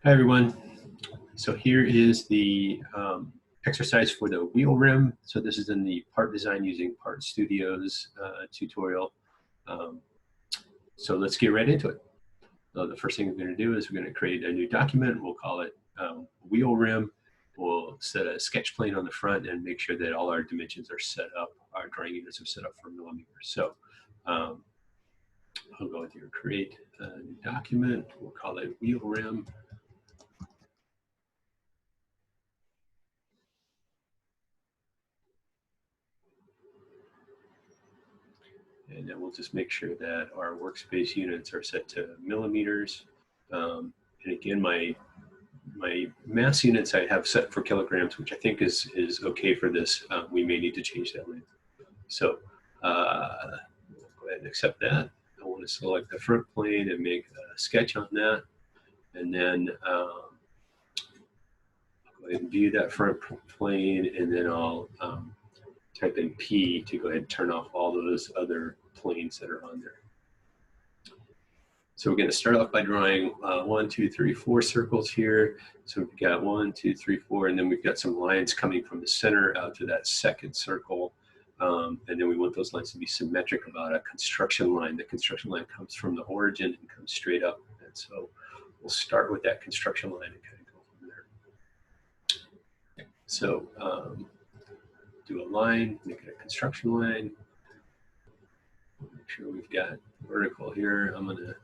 Hi, everyone. So here is the exercise for the wheel rim. So this is in the Part Design Using Part Studios tutorial. So let's get right into it. The first thing we're going to do is we're going to create a new document. We'll call it wheel rim. We'll set a sketch plane on the front and make sure that all our dimensions are set up, our drawing units are set up for millimeters. So I'll go with here, create a new document. We'll call it wheel rim. And then we'll just make sure that our workspace units are set to millimeters. And again, my mass units I have set for kilograms, which I think is okay for this. We may need to change that later. So we'll go ahead and accept that. I want to select the front plane and make a sketch on that. And then I'll go ahead and view that front plane, and then I'll type in P to go ahead and turn off all those other planes that are on there. So we're going to start off by drawing 1, 2, 3, 4 circles here. So we've got 1, 2, 3, 4, and then we've got some lines coming from the center out to that second circle. And then we want those lines to be symmetric about a construction line. The construction line comes from the origin and comes straight up. And so we'll start with that construction line and kind of go from there. So do a line, make it a construction line. Make sure we've got vertical here. I'm going to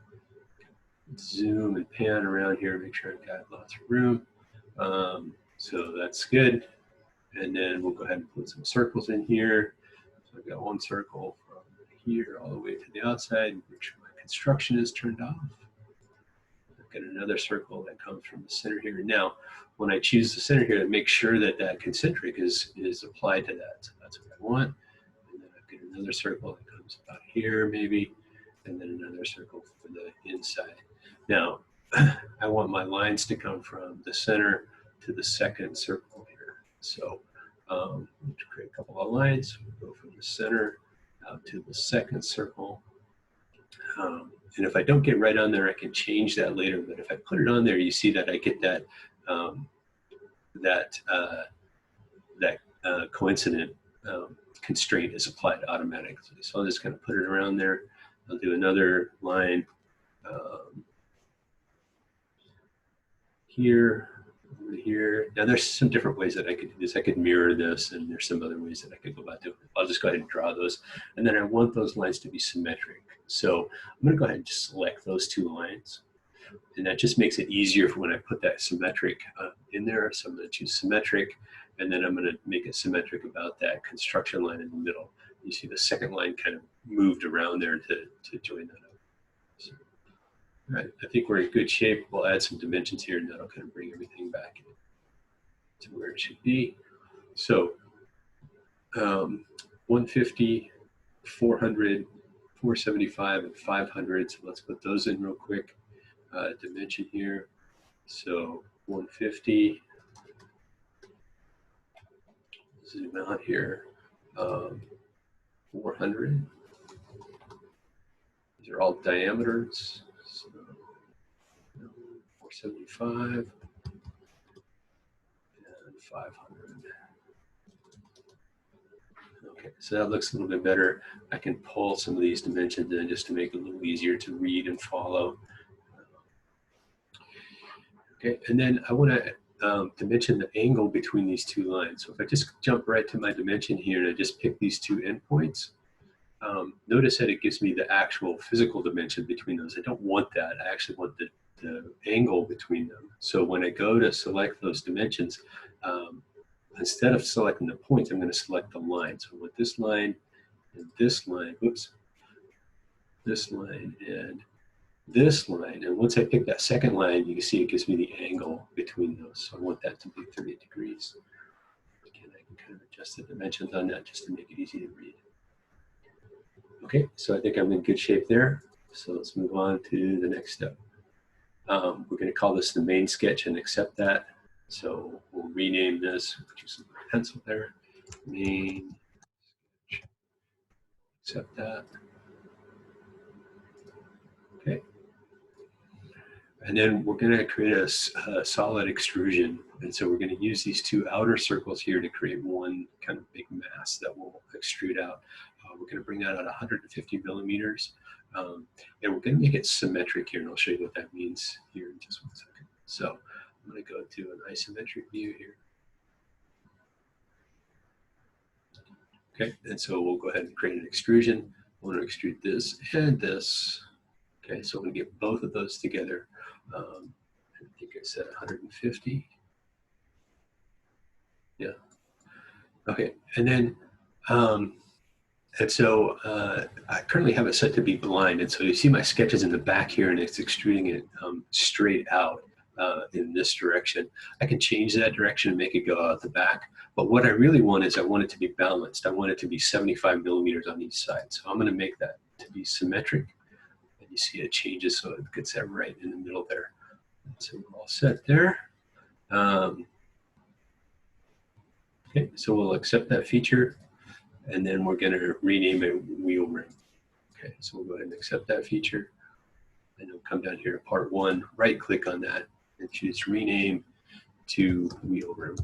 zoom and pan around here, make sure I've got lots of room. So that's good. And then we'll go ahead and put some circles in here. So I've got one circle from here all the way to the outside, make sure my construction is turned off. I've got another circle that comes from the center here. Now, when I choose the center here, to make sure that that concentric is applied to that. So that's what I want. And then I've got another circle that comes about here maybe, and then another circle for the inside. Now, I want my lines to come from the center to the second circle here. So to create a couple of lines, we'll go from the center out to the second circle. And if I don't get right on there, I can change that later. But if I put it on there, you see that I get that coincident constraint is applied automatically. So I'll just kind of put it around there. I'll do another line here, over here. Now there's some different ways that I could do this. I could mirror this, and there's some other ways that I could go about doing it. I'll just go ahead and draw those. And then I want those lines to be symmetric. So I'm going to go ahead and just select those two lines. And that just makes it easier for when I put that symmetric in there. So I'm going to choose symmetric, and then I'm going to make it symmetric about that construction line in the middle. You see the second line kind of moved around there to join that up. So, all right, I think we're in good shape. We'll add some dimensions here, and that'll kind of bring everything back to where it should be. So 150, 400, 475, and 500. So let's put those in real quick. Dimension here. So 150. Zoom out here. 400. These are all diameters. So 475 and 500. Okay, so that looks a little bit better. I can pull some of these dimensions in just to make it a little easier to read and follow. Okay, and then I want to dimension the angle between these two lines. So if I just jump right to my dimension here and I just pick these two endpoints, notice that it gives me the actual physical dimension between those. I don't want that. I actually want the angle between them. So when I go to select those dimensions, instead of selecting the points, I'm going to select the line. So with this line and this line, whoops, this line and this line, and once I pick that second line, you can see it gives me the angle between those. So I want that to be 30 degrees. Again, I can kind of adjust the dimensions on that just to make it easy to read. Okay, so I think I'm in good shape there. So let's move on to the next step. We're going to call this the main sketch and accept that. So we'll rename this, use some pencil there, main sketch, accept that. Okay. And then we're going to create a solid extrusion. And so we're going to use these two outer circles here to create one kind of big mass that will extrude out. We're going to bring that at 150 millimeters. And we're going to make it symmetric here, and I'll show you what that means here in just 1 second. So I'm going to go to an isometric view here. Okay, and so we'll go ahead and create an extrusion. I want to extrude this and this. Okay, so I'm going to get both of those together. I think I said 150. Yeah. Okay, and then, and so I currently have it set to be blind. And so you see my sketches in the back here, and it's extruding it straight out in this direction. I can change that direction and make it go out the back. But what I really want is I want it to be balanced. I want it to be 75 millimeters on each side. So I'm going to make that to be symmetric. And you see it changes, so it gets that right in the middle there. So we're all set there. Okay, so we'll accept that feature, and then we're going to rename it wheel rim. Okay, so we'll go ahead and accept that feature, and we'll come down here to part 1, right click on that, and choose rename to wheel rim.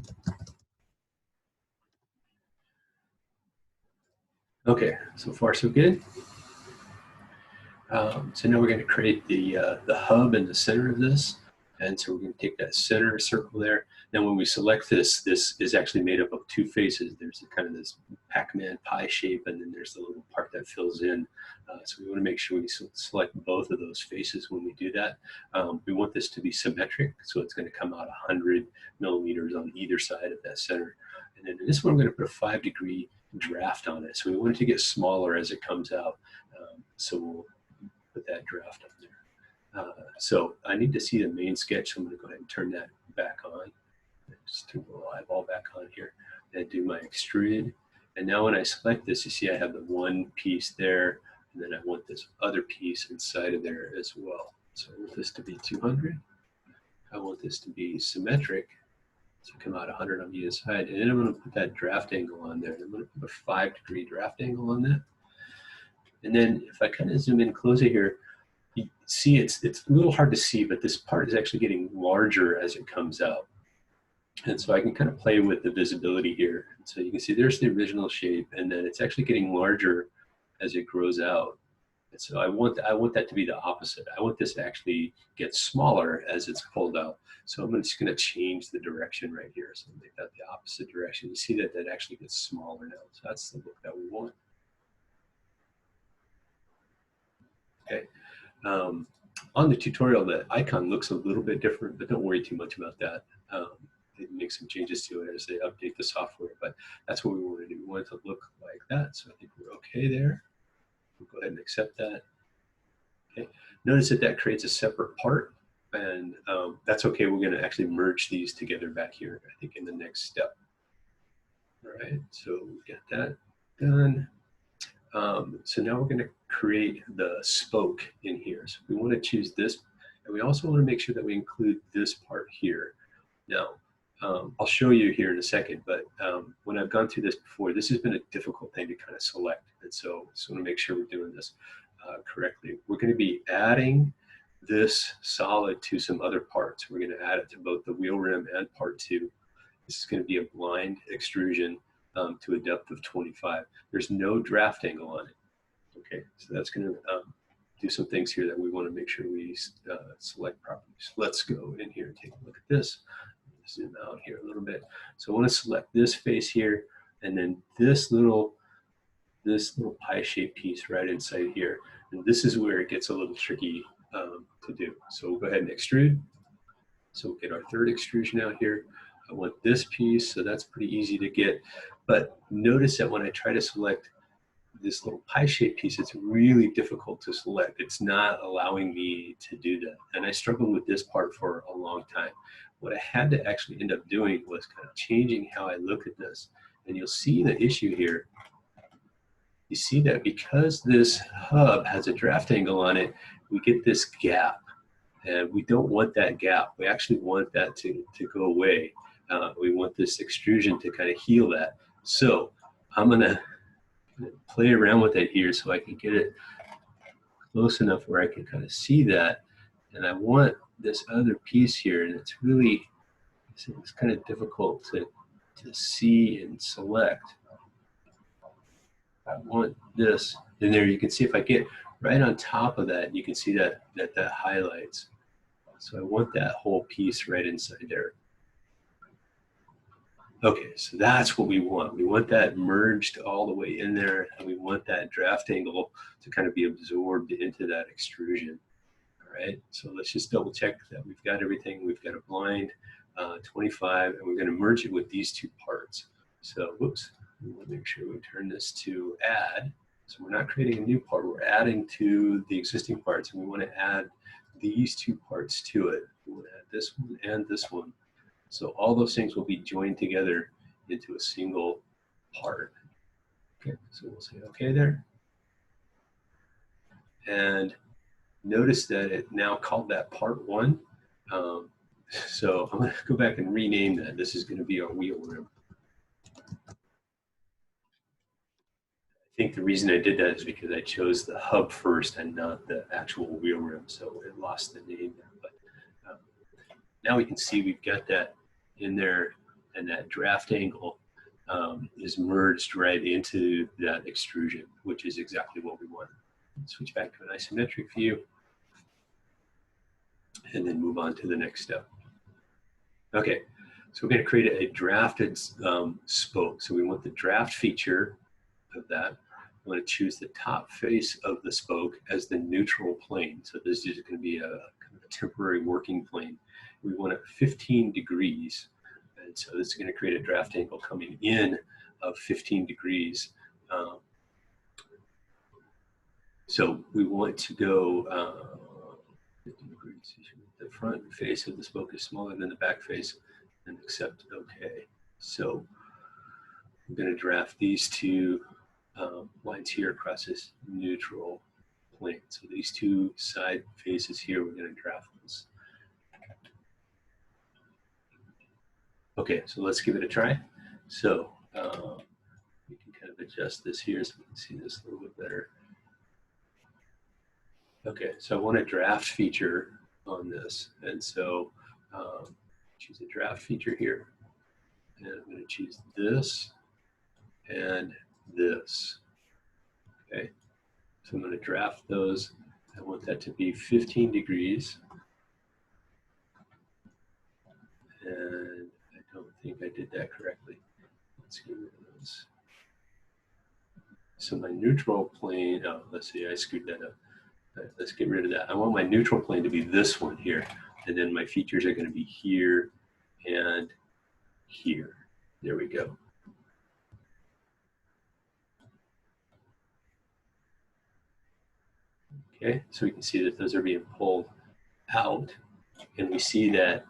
Okay, so far so good. So now we're going to create the hub in the center of this. And so we're going to take that center circle there. Now when we select this, this is actually made up of 2 faces. There's kind of this Pac-Man pie shape, and then there's the little part that fills in. So we want to make sure we select both of those faces when we do that. We want this to be symmetric, so it's going to come out 100 millimeters on either side of that center. And then in this one, we're going to put a 5-degree draft on it. So we want it to get smaller as it comes out. So we'll put that draft on there. So I need to see the main sketch, so I'm going to go ahead and turn that back on. Just turn the little eyeball back on here and do my extruded. And now when I select this, you see I have the one piece there, and then I want this other piece inside of there as well. So I want this to be 200. I want this to be symmetric, so come out 100 on either side. And then I'm going to put that draft angle on there. I'm going to put a 5-degree draft angle on that. And then if I kind of zoom in closer here, you see it's a little hard to see, but this part is actually getting larger as it comes out. And so I can kind of play with the visibility here. So you can see there's the original shape, and then it's actually getting larger as it grows out. And so I want that to be the opposite. I want this to actually get smaller as it's pulled out. So I'm just going to change the direction right here. So make that the opposite direction. You see that that actually gets smaller now. So that's the look that we want. Okay. On the tutorial, the icon looks a little bit different, but don't worry too much about that. They make some changes to it as they update the software, but that's what we want to do. We want it to look like that. So I think we're okay there. We'll go ahead and accept that. Okay. Notice that that creates a separate part, and that's okay. We're going to actually merge these together back here, I think, in the next step. All right, so we got that done. So now we're going to create the spoke in here. So we want to choose this, and we also want to make sure that we include this part here. Now, I'll show you here in a second, but when I've gone through this before, this has been a difficult thing to kind of select. And so I just want to make sure we're doing this correctly. We're going to be adding this solid to some other parts. We're going to add it to both the wheel rim and part 2. This is going to be a blind extrusion to a depth of 25. There's no draft angle on it. Okay, so that's going to do some things here that we want to make sure we select properly. So let's go in here and take a look at this. Zoom out here a little bit. So I want to select this face here, and then this little pie-shaped piece right inside here. And this is where it gets a little tricky to do. So we'll go ahead and extrude. So we'll get our third extrusion out here. I want this piece, so that's pretty easy to get. But notice that when I try to select this little pie-shaped piece, it's really difficult to select. It's not allowing me to do that. And I struggled with this part for a long time. What I had to actually end up doing was kind of changing how I look at this. And you'll see the issue here. You see that because this hub has a draft angle on it, we get this gap. And we don't want that gap. We actually want that to go away. We want this extrusion to kind of heal that. So I'm going to play around with it here so I can get it close enough where I can kind of see that. And I want this other piece here, and it's really, it's kind of difficult to see and select. I want this, and there you can see if I get right on top of that, you can see that highlights. So I want that whole piece right inside there. Okay, so that's what we want. We want that merged all the way in there, and we want that draft angle to kind of be absorbed into that extrusion. All right, so let's just double check that we've got everything. We've got a blind 25, and we're going to merge it with these two parts. So, whoops, we want to make sure we turn this to add. So we're not creating a new part, we're adding to the existing parts, and we want to add these two parts to it. We want to add this one and this one. So all those things will be joined together into a single part. Okay, so we'll say okay there. And notice that it now called that part 1. So I'm going to go back and rename that. This is going to be our wheel rim. I think the reason I did that is because I chose the hub first and not the actual wheel rim, so it lost the name there. But now we can see we've got that in there, and that draft angle is merged right into that extrusion, which is exactly what we want. Switch back to an isometric view, and then move on to the next step. Okay, so we're going to create a drafted spoke. So we want the draft feature of that. We want to choose the top face of the spoke as the neutral plane. So this is going to be a kind of a temporary working plane. We want it 15 degrees. And so this is going to create a draft angle coming in of 15 degrees. So we want to go 15 degrees. The front face of the spoke is smaller than the back face, and accept OK. So I'm going to draft these two lines here across this neutral plane. So these two side faces here, we're going to draft those. Okay, so let's give it a try. So we can kind of adjust this here so we can see this a little bit better. Okay, so I want a draft feature on this, and so choose a draft feature here, and I'm going to choose this and this. Okay, so I'm going to draft those. I want that to be 15 degrees, and I don't think I did that correctly. Let's get rid of those. So my neutral plane, oh, let's see, I screwed that up. Right, let's get rid of that. I want my neutral plane to be this one here, and then my features are going to be here and here. There we go. Okay, so we can see that those are being pulled out, and we see that,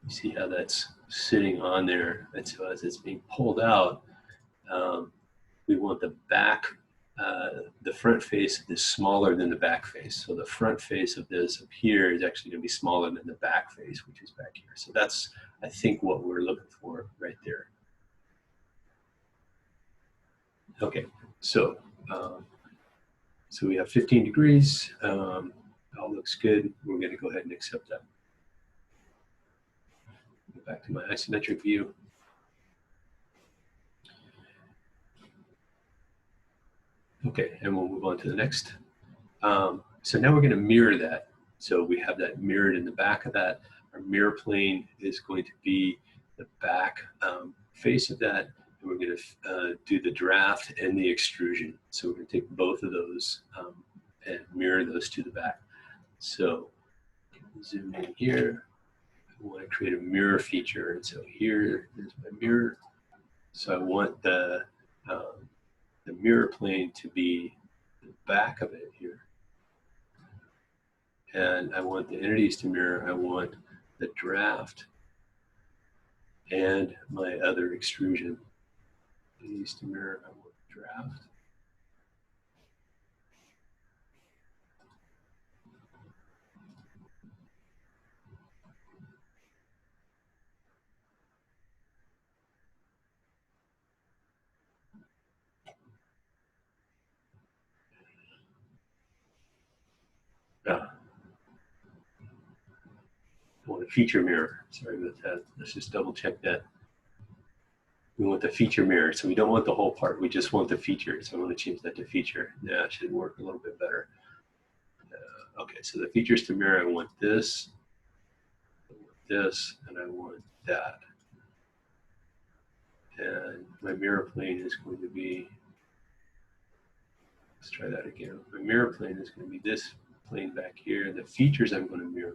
you see how that's sitting on there, and so as it's being pulled out, we want the back, the front face is smaller than the back face. So the front face of this up here is actually going to be smaller than the back face, which is back here. So that's, I think, what we're looking for right there. Okay, so so we have 15 degrees. All looks good. We're going to go ahead and accept that. Go back to my isometric view. Okay, and we'll move on to the next. So now we're going to mirror that. So we have that mirrored in the back of that. Our mirror plane is going to be the back face of that. And we're going to do the draft and the extrusion. So we're going to take both of those and mirror those to the back. So zoom in here. I want to create a mirror feature. And so here is my mirror. So I want the mirror plane to be the back of it here. And I want the entities to mirror. I want the draft and my other extrusion. Entities to mirror. I want the draft. want a feature mirror. Sorry about that. Let's just double check that. We want the feature mirror, so we don't want the whole part. We just want the feature. So I want to change that to feature. Yeah, it should work a little bit better. Okay, so the features to mirror, I want this, and I want that. And my mirror plane is going to be, let's try that again. My mirror plane is going to be this plane back here. The features I'm going to mirror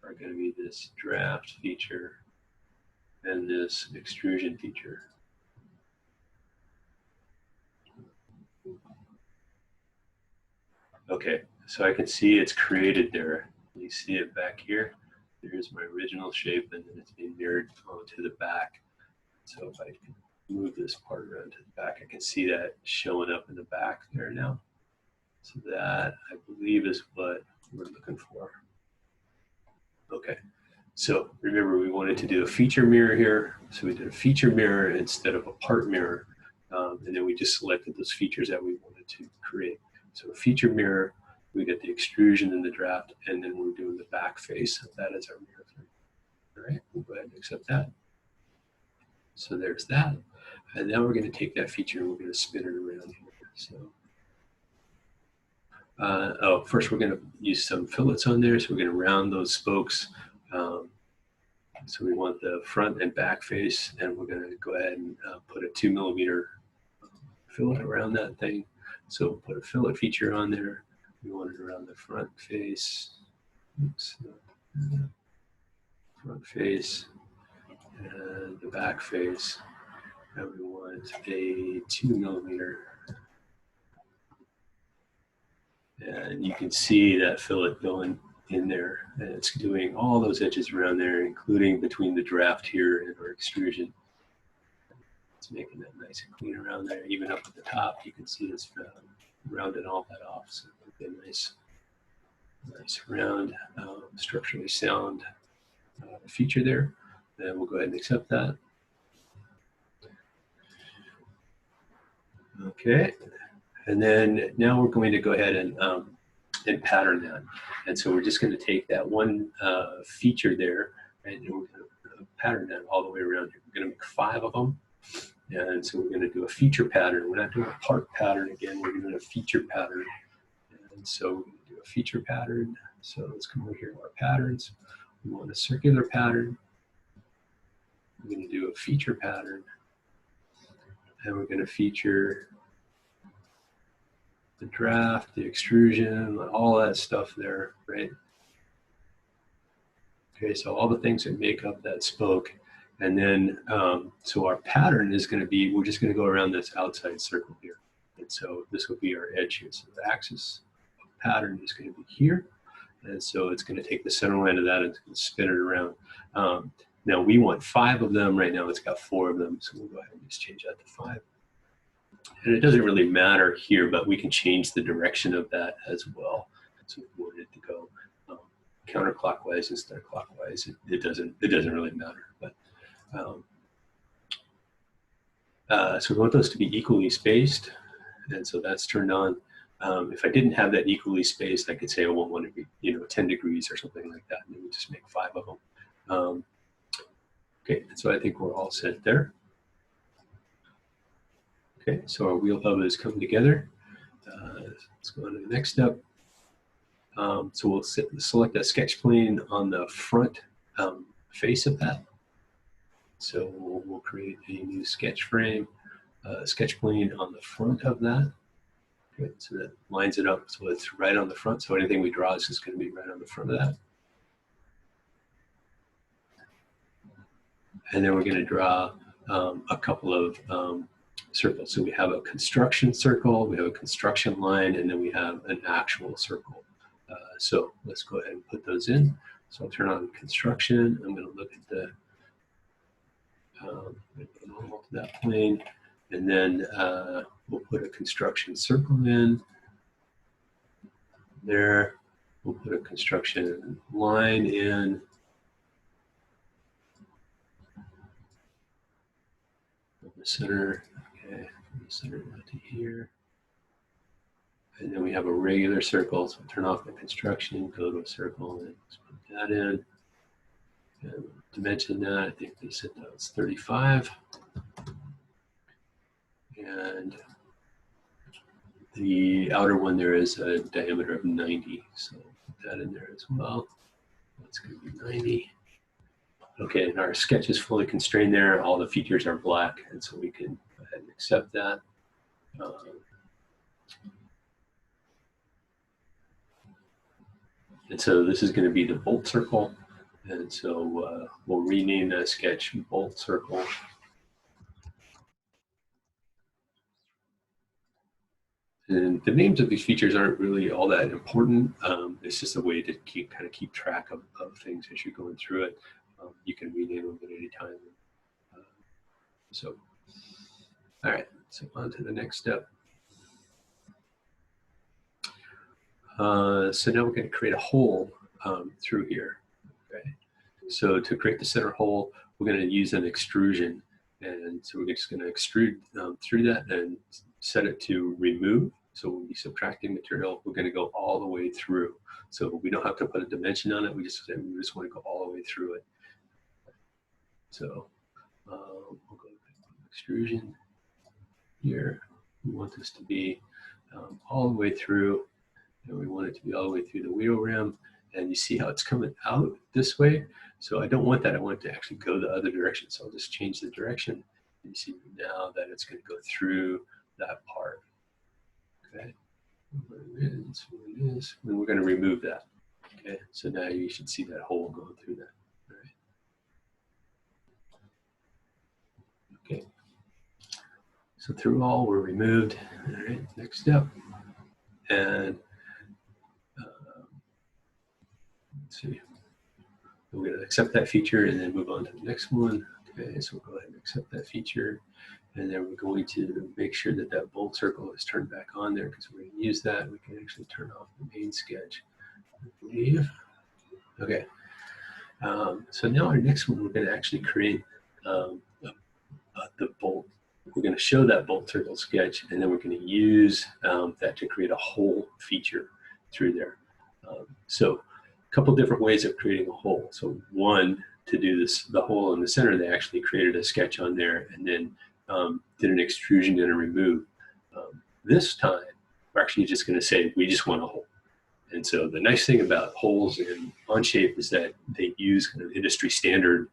are going to be this draft feature and this extrusion feature. Okay, so I can see it's created there. You see it back here. There's my original shape, and then it's being mirrored onto the back. So if I can move this part around to the back, I can see that showing up in the back there now. So that, I believe, is what we're looking for. Okay, so remember we wanted to do a feature mirror here. So we did a feature mirror instead of a part mirror. And then we just selected those features that we wanted to create. So a feature mirror, we get the extrusion in the draft, and then we're doing the back face of that as our mirror frame. All right, we'll go ahead and accept that. So there's that. And now we're going to take that feature and we're going to spin it around here. So, first we're going to use some fillets on there. So we're going to round those spokes. So we want the front and back face, and we're going to go ahead and put a 2mm fillet around that thing. So we'll put a fillet feature on there. We want it around the front face. Oops. Front face and the back face. And we want a 2mm. And you can see that fillet going in there. And it's doing all those edges around there, including between the draft here and our extrusion. It's making that nice and clean around there. Even up at the top, you can see it's rounded all that off. So a nice round, structurally sound feature there. And we'll go ahead and accept that. Okay, and then now we're going to go ahead and pattern that. And so we're just going to take that one feature there, and we're going to pattern that all the way around here. We're going to make 5 of them. And so we're going to do a feature pattern. We're not doing a part pattern again. We're doing a feature pattern. And so we're going to do a feature pattern. So let's come over here to our patterns. We want a circular pattern. We're going to do a feature pattern. And we're going to feature the draft, the extrusion, all that stuff there, right? Okay, so all the things that make up that spoke. And then, so our pattern is going to be, we're just going to go around this outside circle here. And so this will be our edge here. So the axis of the pattern is going to be here. And so it's going to take the center line of that and it's going to spin it around. Now we want 5 of them. Right now it's got 4 of them. So we'll go ahead and just change that to 5. And it doesn't really matter here, but we can change the direction of that as well. So if we want it to go counterclockwise instead of clockwise, it doesn't really matter. But so we want those to be equally spaced, and so that's turned on. If I didn't have that equally spaced, I could say I want one to be, 10 degrees or something like that, and then we just make 5 of them. Okay, so I think we're all set there. Okay, so our wheel hub has come together. Let's go on to the next step. So we'll select a sketch plane on the front face of that. So we'll create a new sketch frame, sketch plane on the front of that. Okay, so that lines it up so it's right on the front. So anything we draw is just going to be right on the front of that. And then we're going to draw a couple of circles. So we have a construction circle, we have a construction line, and then we have an actual circle. So let's go ahead and put those in. So I'll turn on construction. I'm going to look at the normal to that plane, and then we'll put a construction circle in there. We'll put a construction line in. From the center, okay, from the center to here. And then we have a regular circle, so turn off the construction, go to a circle, and put that in. And dimension that, I think they said that was 35. And the outer one there is a diameter of 90. So put that in there as well. That's going to be 90. Okay, and our sketch is fully constrained there. All the features are black, and so we can go ahead and accept that. And so this is going to be the bolt circle. And so we'll rename that sketch bolt circle. And the names of these features aren't really all that important. It's just a way to kind of keep track of things as you're going through it. You can rename them at any time. So, all right, so on to the next step. So now we're going to create a hole through here. Okay. So to create the center hole, we're going to use an extrusion. And so we're just going to extrude through that and set it to remove. So when we're subtracting material, we're going to go all the way through. So we don't have to put a dimension on it. We just want to go all the way through it. So we'll go to extrusion here. We want this to be all the way through. And we want it to be all the way through the wheel rim. And you see how it's coming out this way. So I don't want that. I want it to actually go the other direction. So I'll just change the direction. And you see now that it's going to go through that part. Okay. That's what it is. And we're going to remove that. Okay. So now you should see that hole going through that. All right. Okay. So through all were removed. All right. Next step. And let's see. We're going to accept that feature and then move on to the next one. Okay, so we'll go ahead and accept that feature. And then we're going to make sure that that bolt circle is turned back on there because we're going to use that. We can actually turn off the main sketch, I believe. Okay. So now our next one, we're going to actually create the bolt. We're going to show that bolt circle sketch, and then we're going to use that to create a hole feature through there. So a couple different ways of creating a hole. So one, to do this, the hole in the center, they actually created a sketch on there and then did an extrusion and a remove. This time, we're actually just going to say, we just want a hole. And so the nice thing about holes in OnShape is that they use kind of industry standard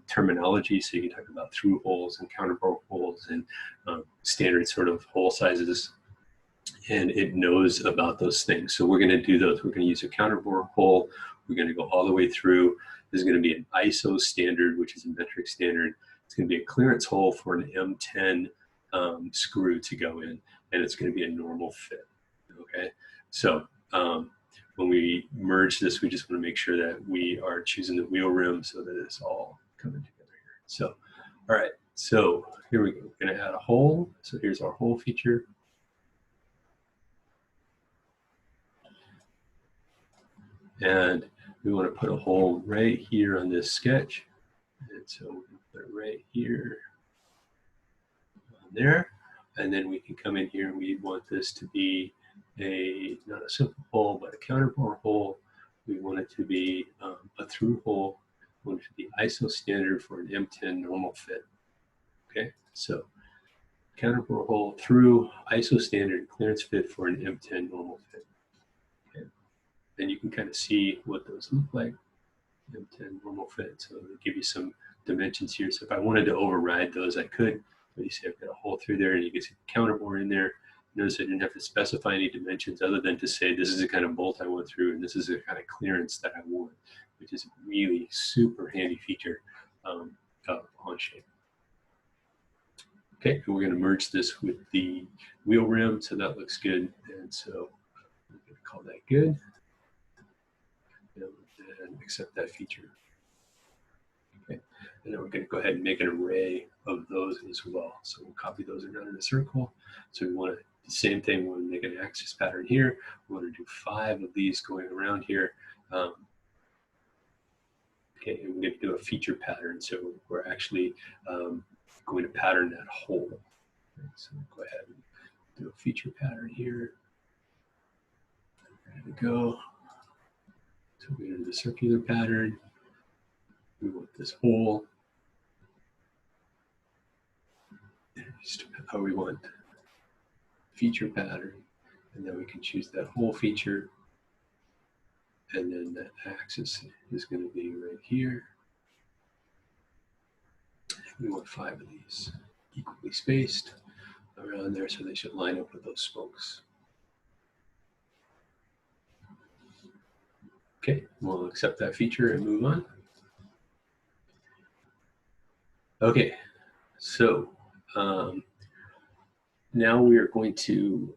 terminology. So you can talk about through holes and counterbore holes and standard sort of hole sizes. And it knows about those things. So we're going to do those. We're going to use a counterbore hole. We're going to go all the way through. There's going to be an ISO standard, which is a metric standard. It's going to be a clearance hole for an M10 screw to go in, and it's going to be a normal fit. Okay, so when we merge this, we just want to make sure that we are choosing the wheel rim so that it's all coming together here. So, all right, so here we go. We're going to add a hole. So here's our hole feature. And we want to put a hole right here on this sketch. And so we're going to put it right here on there. And then we can come in here and we want this to be not a simple hole, but a counterbore hole. We want it to be a through hole. We want it to be ISO standard for an M10 normal fit. Okay, so counterbore hole through ISO standard clearance fit for an M10 normal fit. And you can kind of see what those look like. M10 normal fit. So they give you some dimensions here. So if I wanted to override those, I could. But you see I've got a hole through there and you can see the counterbore in there. Notice I didn't have to specify any dimensions other than to say this is the kind of bolt I want through and this is the kind of clearance that I want, which is a really super handy feature of OnShape. Okay, and we're going to merge this with the wheel rim, so that looks good. And so I'm going to call that good. And accept that feature. Okay, and then we're going to go ahead and make an array of those as well. So we'll copy those around in a circle. So we want to do the same thing. We want to make an axis pattern here. We want to do 5 of these going around here. Okay, and we're going to do a feature pattern. So we're actually going to pattern that hole. Okay, so we'll go ahead and do a feature pattern here. There we go. So we're going to do the circular pattern. We want this whole, just how we want feature pattern, and then we can choose that whole feature, and then that axis is going to be right here. We want 5 of these equally spaced around there, so they should line up with those spokes. Okay, we'll accept that feature and move on. Okay, so now we are going to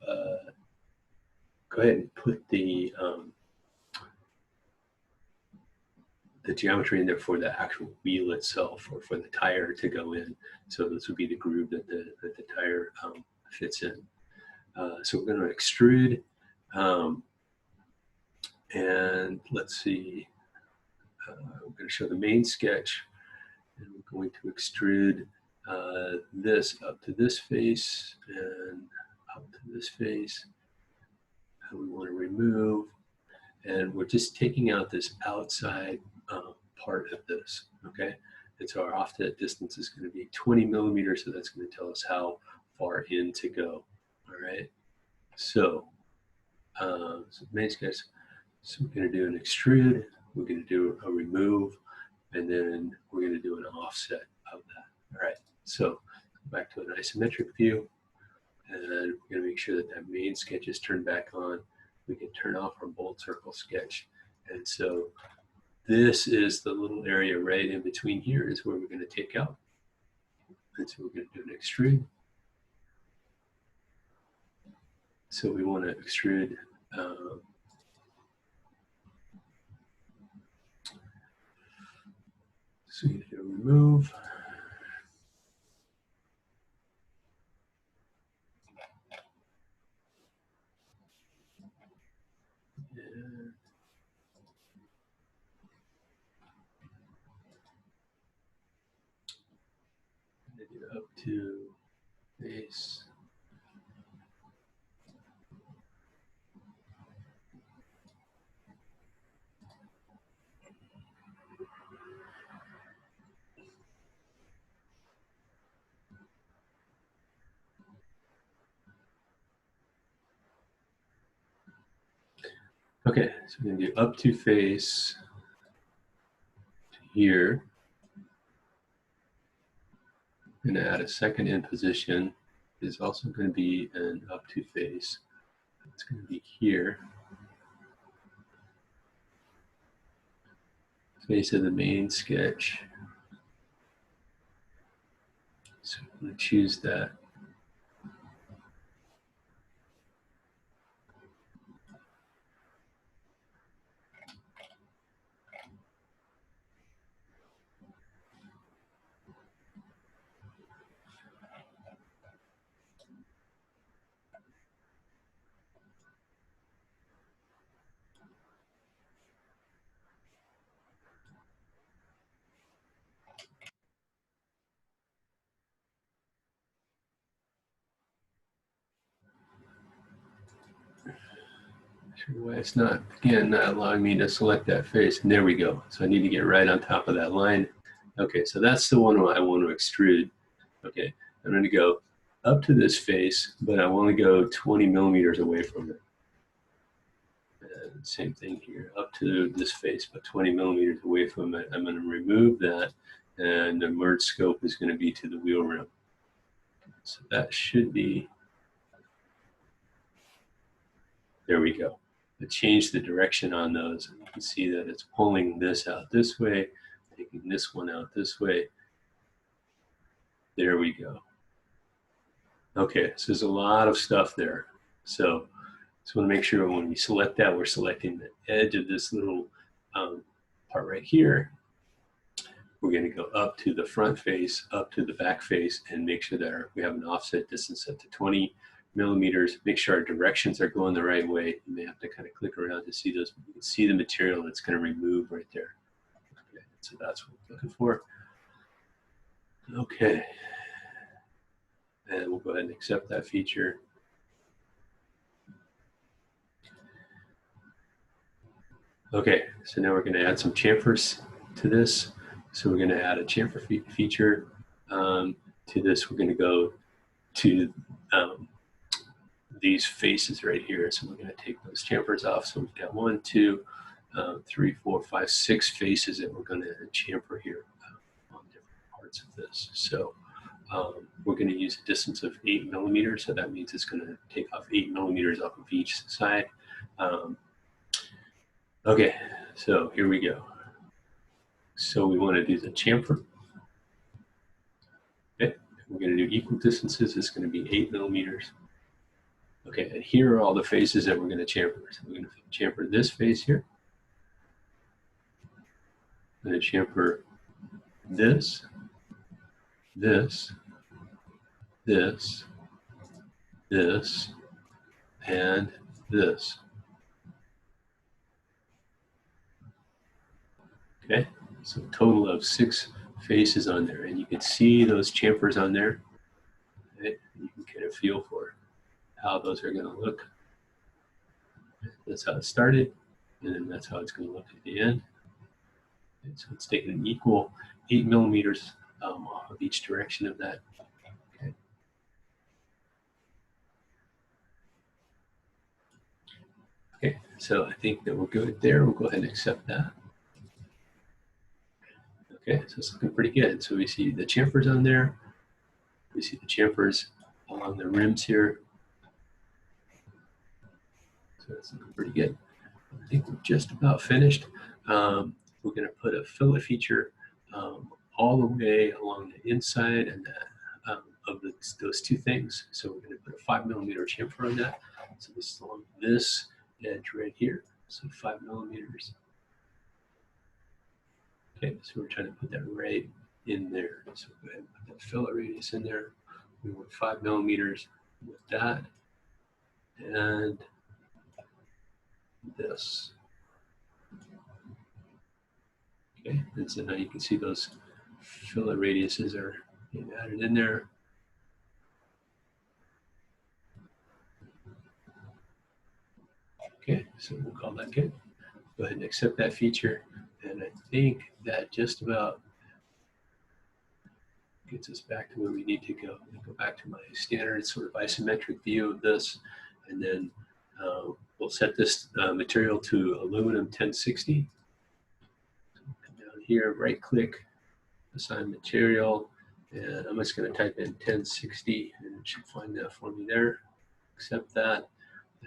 go ahead and put the geometry in there for the actual wheel itself, or for the tire to go in. So this would be the groove that the tire fits in. So we're going to extrude, and let's see, we're going to show the main sketch, and we're going to extrude this up to this face and up to this face. And we want to remove, and we're just taking out this outside part of this, okay? And so our offset distance is going to be 20 millimeters, so that's going to tell us how far in to go, all right? So, main sketch, so we're going to do an extrude, we're going to do a remove, and then we're going to do an offset of that, all right? So back to an isometric view, and we're going to make sure that that main sketch is turned back on. We can turn off our bold circle sketch, and so this is the little area right in between here is where we're going to take out. And so we're going to do an extrude. So we want to extrude so you do remove. And up to base. Okay, so we're going to do up to face to here. I'm going to add a second in position. Is also going to be an up to face. It's going to be here. Face of the main sketch. So I'm going to choose that. Sure why it's not, again, not allowing me to select that face. And there we go. So I need to get right on top of that line. Okay, so that's the one I want to extrude. Okay, I'm going to go up to this face, but I want to go 20 millimeters away from it. And same thing here, up to this face, but 20 millimeters away from it. I'm going to remove that, and the merge scope is going to be to the wheel rim. So that should be, there we go. I changed the direction on those. You can see that it's pulling this out this way, taking this one out this way. There we go. Okay, so there's a lot of stuff there. So just want to make sure when we select that, we're selecting the edge of this little part right here. We're going to go up to the front face, up to the back face, and make sure that we have an offset distance set to 20 millimeters. Make sure our directions are going the right way. You may have to kind of click around to see those. You can see the material that's going to remove right there. Okay, so that's what we're looking for. Okay, and we'll go ahead and accept that feature. Okay, so now we're going to add some chamfers to this. So we're going to add a chamfer feature to this. We're going to go to these faces right here. So we're going to take those chamfers off. So we've got 1, 2, 3, 4, 5, 6 faces that we're going to chamfer here on different parts of this. So we're going to use a distance of 8 millimeters. So that means it's going to take off 8 millimeters off of each side. Okay, so here we go. So we want to do the chamfer. Okay, we're going to do equal distances. It's going to be 8 millimeters. Okay, and here are all the faces that we're going to chamfer. So we're going to chamfer this face here. I'm going to chamfer this, this, this, this, and this. Okay, so a total of 6 faces on there, and you can see those chamfers on there. Okay? You can get a feel for how those are going to look. That's how it started, and then that's how it's going to look at the end. Okay, so it's taking an equal 8 millimeters off of each direction of that. Okay. Okay, so I think that we're good there. We'll go ahead and accept that. Okay, so it's looking pretty good. So we see the chamfers on there. We see the chamfers along the rims here. So that's looking pretty good. I think we're just about finished. We're going to put a fillet feature all the way along the inside and of those 2 things. So we're going to put a 5 millimeter chamfer on that. So this is along this edge right here. So 5 millimeters. Okay, so we're trying to put that right in there. So go ahead and put that fillet radius in there. We want 5 millimeters with that. And this. Okay, and so now you can see those fillet radiuses are being added in there. Okay, so we'll call that good. Go ahead and accept that feature. And I think that just about gets us back to where we need to go. I'll go back to my standard sort of isometric view of this, and then we'll set this material to aluminum 1060. So come down here, right click, assign material, and I'm just going to type in 1060, and it should find that for me there. Accept that,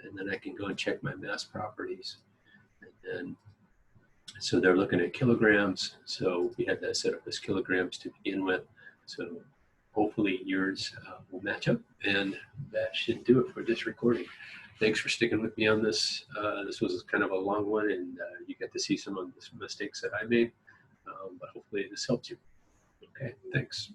and then I can go and check my mass properties. And then, so they're looking at kilograms, so we had that set up as kilograms to begin with. So hopefully yours will match up, and that should do it for this recording. Thanks for sticking with me on this. This was kind of a long one, and you get to see some of the mistakes that I made, but hopefully this helped you. Okay, thanks.